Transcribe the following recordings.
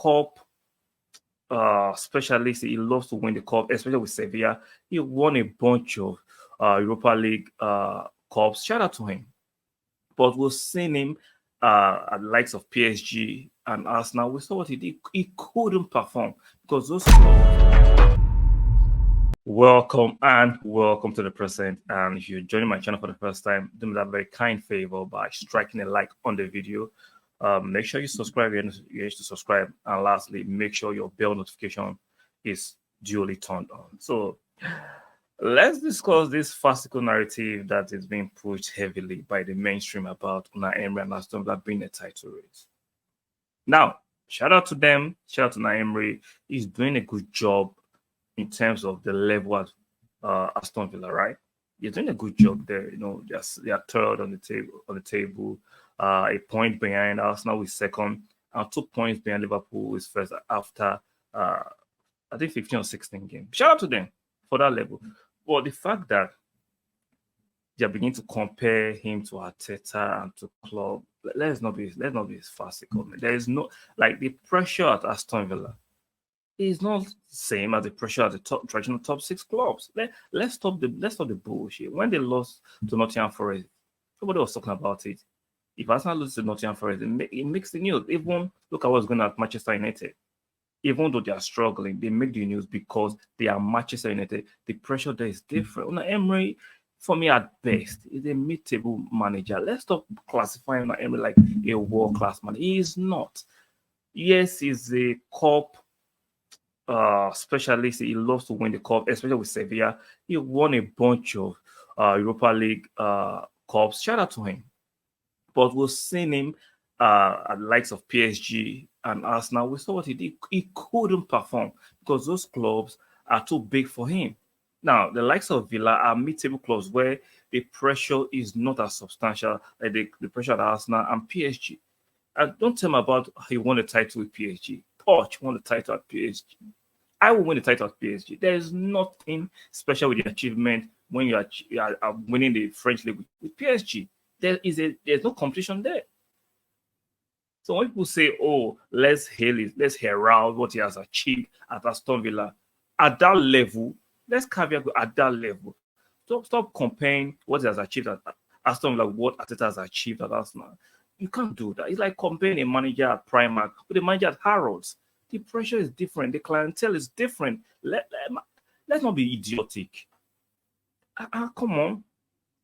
cup specialist. He loves to win the cup, especially with Sevilla. He won a bunch of Europa League cups. Shout out to him. But we've seen him at the likes of PSG and Arsenal. We saw what he did. He couldn't perform because those clubs. Welcome to the present. And if you're joining my channel for the first time, do me that very kind favor by striking a like on the video. Make sure you subscribe. You're to subscribe, and lastly, make sure your bell notification is duly turned on. So let's discuss this farcical narrative that is being pushed heavily by the mainstream about Unai Emery and Aston Villa being a title race. Now, shout out to them. Shout out to Unai Emery. He's doing a good job in terms of the level at Aston Villa, right? He's doing a good job there. You know, they are third on the table. A point behind Arsenal is second, and 2 points behind Liverpool is first after I think 15 or 16 games. Shout out to them for that level. But the fact that they're beginning to compare him to Arteta and to Klopp, let's not be farcical. There is no, like, the pressure at Aston Villa is not the same as the pressure at the traditional top 6 clubs. Let's stop the bullshit. When they lost to Nottingham Forest, nobody was talking about it. If Arsenal loses to Nottingham Forest, it makes the news. Even look at what's going on at Manchester United. Even though they are struggling, they make the news because they are Manchester United. The pressure there is different. Unai Emery, for me, at best, is a mid-table manager. Let's stop classifying Unai Emery like a world-class man. He is not. Yes, he's a cup specialist. He loves to win the cup, especially with Sevilla. He won a bunch of Europa League cups. Shout out to him. But we've seen him at the likes of PSG and Arsenal. We saw what he did. He couldn't perform because those clubs are too big for him. Now, the likes of Villa are mid-table clubs where the pressure is not as substantial like the pressure at Arsenal and PSG. And don't tell me about how he won the title with PSG. Poch won the title at PSG. I will win the title at PSG. There is nothing special with the achievement when you are winning the French league with PSG. There's no competition there. So when people say, "Oh, let's herald what he has achieved at Aston Villa," at that level, let's caveat at that level. Stop comparing what he has achieved at Aston Villa with what Arteta has achieved at Arsenal. You can't do that. It's like comparing a manager at Primark with a manager at Harrods. The pressure is different. The clientele is different. Let's not be idiotic. Come on.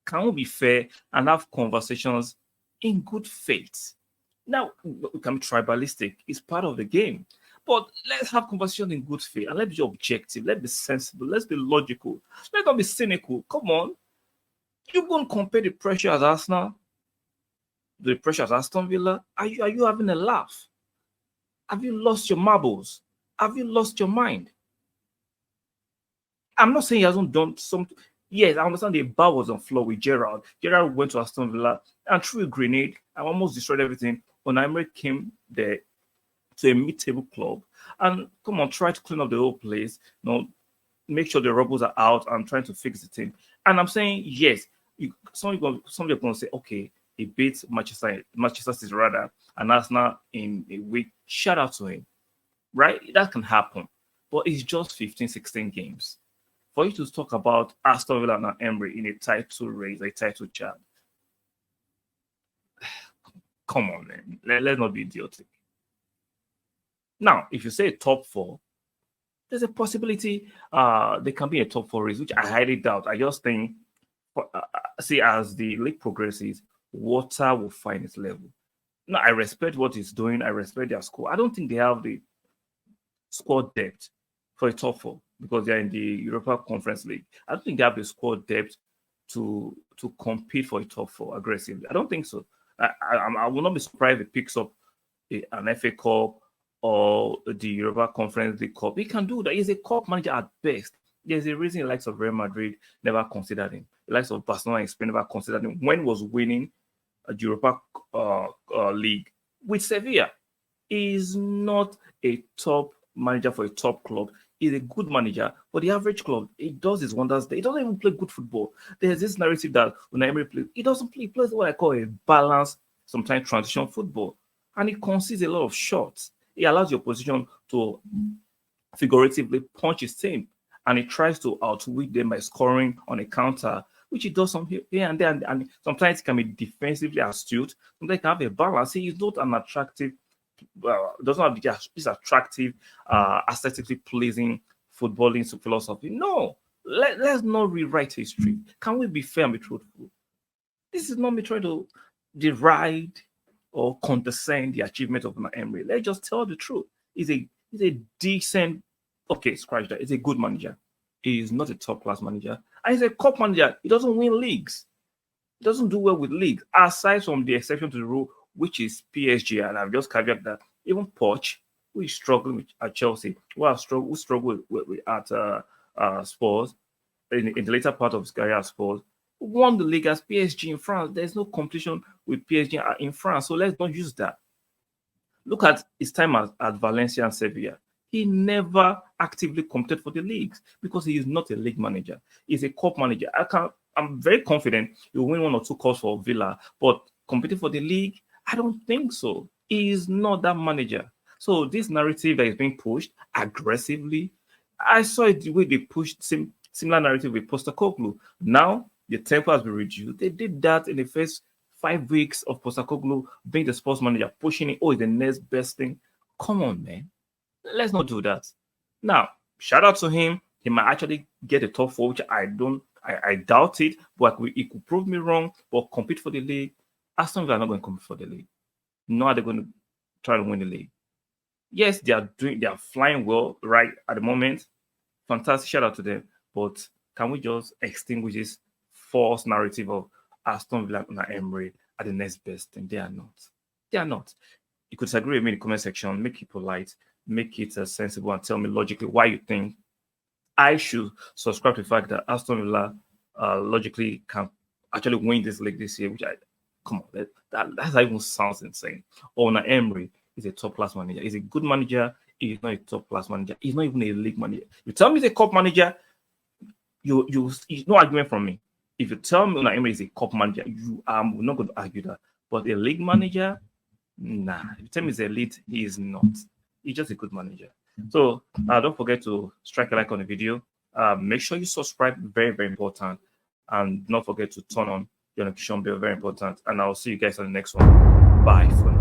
Can we be fair and have conversations in good faith? Now, we can be tribalistic. It's part of the game. But let's have conversations in good faith and let's be objective. Let's be sensible. Let's be logical. Let's not be cynical. Come on. You won't compare the pressure at Arsenal, the pressure at Aston Villa. Are you having a laugh? Have you lost your marbles? Have you lost your mind? I'm not saying he hasn't done something. Yes, I understand the bar was on floor with Gerrard. Gerrard went to Aston Villa and threw a grenade and almost destroyed everything. Unai Emery came there to a mid-table club and try to clean up the whole place, make sure the rubbles are out and trying to fix the team. And I'm saying, yes, somebody are going to say, okay, he beats Manchester City rather, and Arsenal in a week. Shout out to him, right? That can happen, but it's just 15, 16 games. For you to talk about Aston Villa and Emery in a title race, a title chat, come on, man. Let's not be idiotic. Now, if you say top 4, there's a possibility there can be a top 4 race, which I highly doubt. I just think, as the league progresses, water will find its level. Now, I respect what he's doing. I respect their score. I don't think they have the squad depth for a top 4 because they're in the Europa Conference League. I don't think they have the squad depth to compete for a top 4 aggressively. I don't think so. I will not be surprised if it picks up an FA Cup or the Europa Conference League Cup. He can do that. He's a cup manager at best. There's a reason the likes of Real Madrid never considered him. The likes of Barcelona and Spain never considered him when he was winning a Europa League with Sevilla. He is not a top manager for a top club. He's a good manager for the average club. He does his wonders there. He doesn't even play good football. There's this narrative that when Emery plays, he doesn't play. He plays what I call a balanced, sometimes transition football. And he concedes a lot of shots. He allows the opposition to figuratively punch his team, and he tries to outwit them by scoring on a counter, which he does some here and there. And sometimes he can be defensively astute. Sometimes he can have a balance. He is not an attractive, doesn't have this attractive, aesthetically pleasing footballing philosophy. No, let's not rewrite history. Can we be fair and be truthful? This is not me trying to deride or condescend the achievement of Unai Emery. Let's just tell the truth. He's a decent, okay, scratch that. He's a good manager. He is not a top class manager. And he's a cup manager. He doesn't win leagues. He doesn't do well with leagues, aside from the exception to the rule, which is PSG. And I've just caveat that even Poch, who is struggling at Chelsea, who struggled with at Spurs in the later part of his career at Spurs, won the league as PSG in France. There's no competition with PSG in France, so let's not use that. Look at his time at Valencia and Sevilla. He never actively competed for the leagues because he is not a league manager. He's a cup manager. I'm very confident he'll win 1 or 2 cups for Villa, but competing for the league, I don't think so. He is not that manager. So this narrative that is being pushed aggressively, I saw it the way they pushed similar narrative with Postecoglou. Now the tempo has been reduced. They did that in the first 5 weeks of Postecoglou being the sports manager, pushing it. Oh, it's the next best thing. Come on, man. Let's not do that. Now, shout out to him. He might actually get a top 4, which I doubt it, but he could prove me wrong. But compete for the league. Aston Villa are not going to compete for the league. Nor are they going to try to win the league. Yes, they are flying well right at the moment. Fantastic, shout out to them. But can we just extinguish this false narrative of Aston Villa and Emery are the next best thing? They are not. They are not. You could disagree with me in the comment section. Make it polite. Make it sensible, and tell me logically why you think I should subscribe to the fact that Aston Villa logically can actually win this league this year. Which come on, that even sounds insane. Or Unai Emery is a top class manager. He's a good manager. He's not a top class manager. He's not even a league manager. You tell me he's a cup manager, you no argument from me. If you tell me Unai Emery is a cup manager, I'm not going to argue that. But a league manager, nah. If you tell me he's elite, he is not. He's just a good manager. So don't forget to strike a like on the video. Make sure you subscribe, very, very important. And don't forget to turn on your notification bell, very important. And I'll see you guys on the next one. Bye for now.